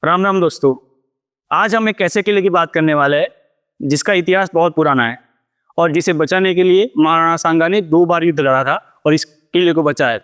राम राम दोस्तों। आज हम एक ऐसे किले की बात करने वाले हैं जिसका इतिहास बहुत पुराना है और जिसे बचाने के लिए महाराणा सांगा ने 2 बार युद्ध लड़ा था और इस किले को बचाया।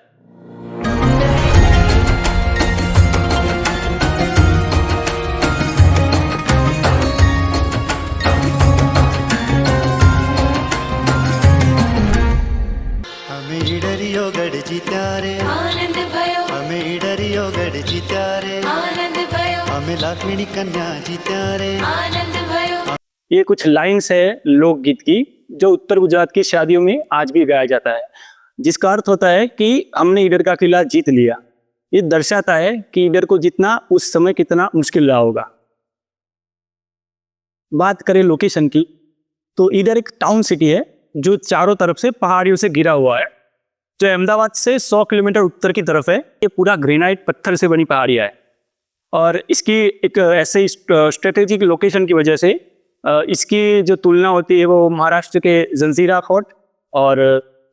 हमें डरियो गढ़ जीत्या रे आनंद भयो हमें डरियो गढ़ जीत्या रे आनंद भयो हमें लाखनी कन्या जीत्या रे आनंद भयो। ये कुछ लाइन्स है लोकगीत की जो उत्तर गुजरात की शादियों में आज भी गाया जाता है, जिसका अर्थ होता है कि हमने ईडर का किला जीत लिया। ये दर्शाता है कि ईडर को जीतना उस समय कितना मुश्किल रहा होगा। बात करें लोकेशन की तो ईडर एक टाउन सिटी है जो चारों तरफ से पहाड़ियों से घिरा हुआ है, जो अहमदाबाद से 100 किलोमीटर उत्तर की तरफ है। ये पूरा ग्रेनाइट पत्थर से बनी पहाड़ियाँ है और इसकी एक ऐसे स्ट्रेटेजिक लोकेशन की वजह से इसकी जो तुलना होती है वो महाराष्ट्र के जंजीरा फोर्ट और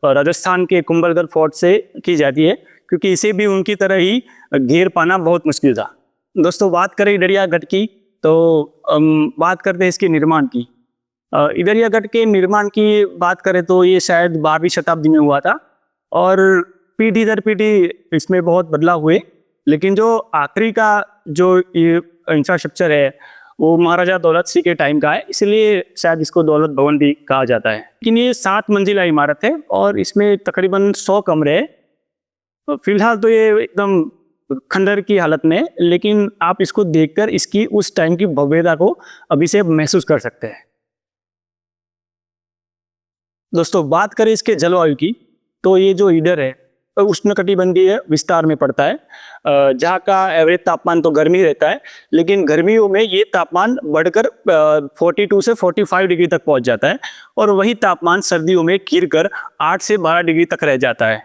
राजस्थान के कुंभलगढ़ फोर्ट से की जाती है, क्योंकि इसे भी उनकी तरह ही घेर पाना बहुत मुश्किल था। दोस्तों, बात करें इडरिया गढ़ की तो बात करते हैं इसके निर्माण की। इडरिया गढ़ के निर्माण की बात करें तो ये शायद 12वीं शताब्दी में हुआ था और पीढ़ी दर पीढ़ी इसमें बहुत बदलाव हुए, लेकिन जो आखिरी का जो इंफ्रास्ट्रक्चर है वो महाराजा दौलत सिंह के टाइम का है, इसलिए शायद इसको दौलत भवन भी कहा जाता है। लेकिन ये 7 मंजिला इमारत है और इसमें तकरीबन 100 कमरे हैं। तो फिलहाल तो ये एकदम खंडर की हालत में है, लेकिन आप इसको देखकर इसकी उस टाइम की भव्यता को अभी से महसूस कर सकते हैं। दोस्तों, बात करें इसके जलवायु की तो ये जो ईडर है उष्णकटिबंधीय विस्तार में पड़ता है, जहाँ का एवरेज तापमान तो गर्मी रहता है, लेकिन गर्मियों में ये तापमान बढ़कर 42 से 45 डिग्री तक पहुंच जाता है और वही तापमान सर्दियों में गिरकर 8 से 12 डिग्री तक रह जाता है।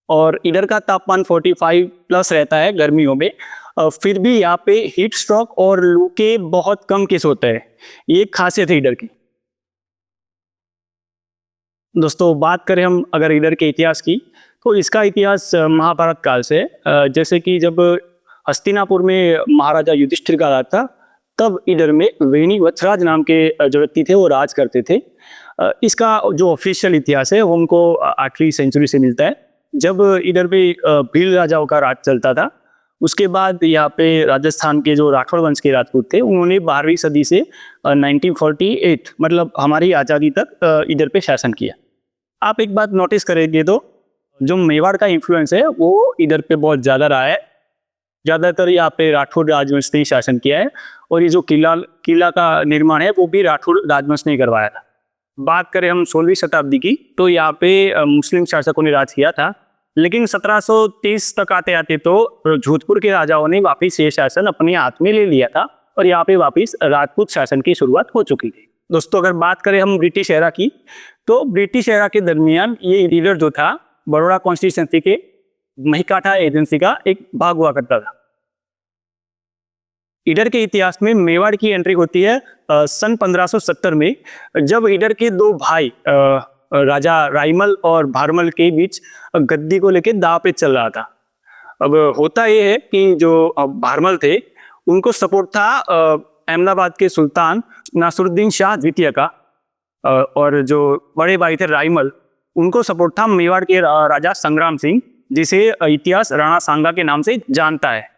और इधर का तापमान 45 प्लस रहता है गर्मियों में, फिर भी यहाँ पे हीट स्ट्रोक और लू के बहुत कम केस होते हैं। ये एक खासियत है इधर की। दोस्तों, बात करें हम अगर इधर के इतिहास की तो इसका इतिहास महाभारत काल से, जैसे कि जब हस्तिनापुर में महाराजा युधिष्ठिर का राज था, तब इधर में वेणी वत्सराज नाम के जो व्यक्ति थे वो राज करते थे। इसका जो ऑफिशियल इतिहास है वो हमको 8वीं सेंचुरी से मिलता है, जब इधर पे भील राजाओं का राज चलता था। उसके बाद यहाँ पे राजस्थान के जो राठौड़ वंश के राजपूत थे उन्होंने 12वीं सदी से 1948 मतलब हमारी आज़ादी तक इधर पे शासन किया। आप एक बात नोटिस करेंगे तो जो मेवाड़ का इन्फ्लुएंस है वो इधर पे बहुत ज़्यादा रहा है। ज़्यादातर यहाँ पे राठौड़ राजवंश ने शासन किया है और ये जो किला का निर्माण है वो भी राठौड़ राजवंश ने करवाया था। बात करें हम 16वीं शताब्दी की तो यहाँ पे मुस्लिम शासकों ने राज किया था, लेकिन 1730 तक आते आते तो जोधपुर के राजाओं ने वापिस ये शासन अपने हाथ में ले लिया था और यहाँ पे वापिस राजपूत शासन की शुरुआत हो चुकी थी। दोस्तों, अगर बात करें हम ब्रिटिश एरा की तो ब्रिटिश एरा के दरमियान ये लीडर जो था बड़ौदा कॉन्स्टिट्यूंसी के महिकाठा एजेंसी का एक भाग हुआ करता था। इधर के इतिहास में मेवाड़ की एंट्री होती है सन 1570 में, जब इधर के 2 भाई राजा राइमल और भारमल के बीच गद्दी को लेकर दांव पे चल रहा था। अब होता ये है कि जो भारमल थे उनको सपोर्ट था अहमदाबाद के सुल्तान नासरुद्दीन शाह द्वितीय का, और जो बड़े भाई थे राइमल उनको सपोर्ट था मेवाड़ के राजा संग्राम सिंह, जिसे इतिहास राणा सांगा के नाम से जानता है।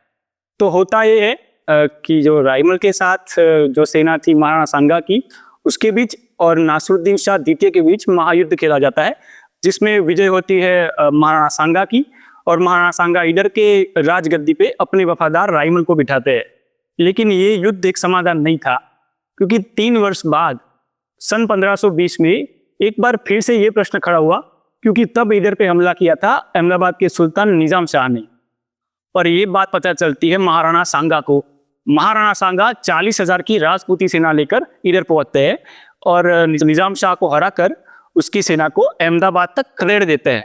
तो होता ये है कि जो राइमल के साथ जो सेना थी महाराणा सांगा की, उसके बीच और नासरुद्दीन शाह द्वितीय के बीच महायुद्ध खेला जाता है, जिसमें विजय होती है महाराणा सांगा की और महाराणा सांगा इधर के राजगद्दी पे अपने वफादार राइमल को बिठाते हैं। लेकिन ये युद्ध एक समाधान नहीं था, क्योंकि 3 वर्ष बाद सन 1520 में एक बार फिर से ये प्रश्न खड़ा हुआ, क्योंकि तब इधर पे हमला किया था अहमदाबाद के सुल्तान निजाम शाह ने। और ये बात पता चलती है महाराणा सांगा को। महाराणा सांगा 40,000 की राजपूती सेना लेकर इधर पहुंचते हैं और निजाम शाह को हराकर उसकी सेना को अहमदाबाद तक खदेड़ देते हैं।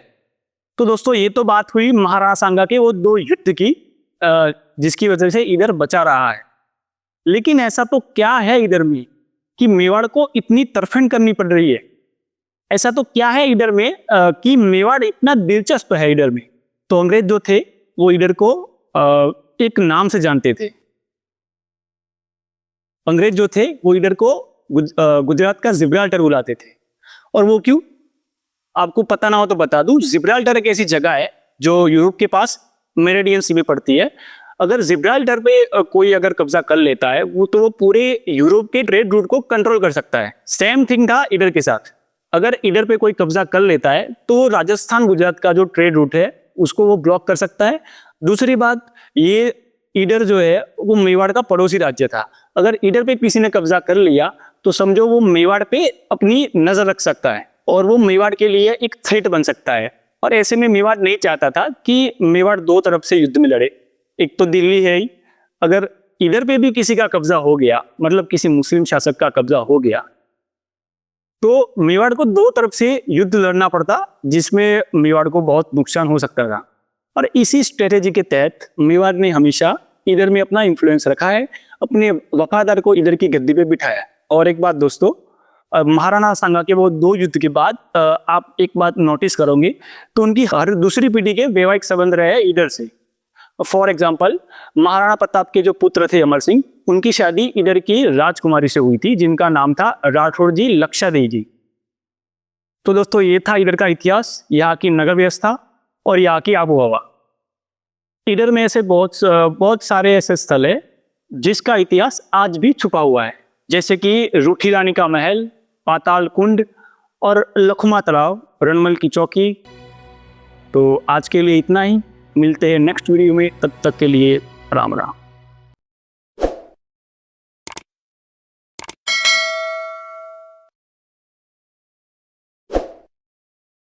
तो दोस्तों, ये तो बात हुई महाराणा सांगा के वो 2 युद्ध की, जिसकी वजह से इधर बचा रहा है। लेकिन ऐसा तो क्या है इधर में कि मेवाड़ को इतनी तरफेण करनी पड़ रही है? ऐसा तो क्या है इधर में कि मेवाड़ इतना दिलचस्प है इधर में? तो अंग्रेज जो थे वो इधर को एक नाम से जानते थे, अंग्रेज जो थे वो ईडर को गुजरात का जिब्राल्टर बुलाते थे। और वो क्यों, आपको पता ना हो तो बता दूं, जिब्राल्टर एक ऐसी जगह है जो यूरोप के पास मेरिडियन सी में पड़ती है। अगर जिब्राल्टर पे कोई अगर कब्जा कर लेता है वो, तो वो पूरे यूरोप के ट्रेड रूट को कंट्रोल कर सकता है। सेम थिंग था ईडर के साथ। अगर ईडर पे कोई कब्जा कर लेता है तो राजस्थान गुजरात का जो ट्रेड रूट है उसको वो ब्लॉक कर सकता है। दूसरी बात, ये ईडर जो है वो मेवाड़ का पड़ोसी राज्य था। अगर ईडर पे किसी ने कब्जा कर लिया तो समझो वो मेवाड़ पे अपनी नजर रख सकता है और वो मेवाड़ के लिए एक थ्रेट बन सकता है। और ऐसे में मेवाड़ नहीं चाहता था कि मेवाड़ दो तरफ से युद्ध में लड़े। एक तो दिल्ली है ही, अगर ईडर पे भी किसी का कब्जा हो गया, मतलब किसी मुस्लिम शासक का कब्जा हो गया, तो मेवाड़ को दो तरफ से युद्ध लड़ना पड़ता, जिसमें मेवाड़ को बहुत नुकसान हो सकता था। और इसी स्ट्रेटेजी के तहत मेवाड़ ने हमेशा ईडर में अपना इन्फ्लुएंस रखा है, अपने वफादार को ईडर की गद्दी पे बिठाया। और एक बात दोस्तों, महाराणा सांगा के वो दो युद्ध के बाद आप एक बात नोटिस करोगे तो उनकी हर दूसरी पीढ़ी के वैवाहिक संबंध रहे ईडर से। फॉर एग्जाम्पल, महाराणा प्रताप के जो पुत्र थे अमर सिंह, उनकी शादी ईडर की राजकुमारी से हुई थी जिनका नाम था राठौड़ जी लक्षादेवी जी। तो दोस्तों ये था ईडर का इतिहास, यहाँ की नगर व्यवस्था और यहाँ की आबोहवा। ईडर में ऐसे बहुत सारे ऐसे स्थल है जिसका इतिहास आज भी छुपा हुआ है, जैसे कि रूठी रानी का महल, पाताल कुंड और लखमा तालाब, रणमल की चौकी। तो आज के लिए इतना ही, मिलते हैं नेक्स्ट वीडियो में, तब तक के लिए राम राम।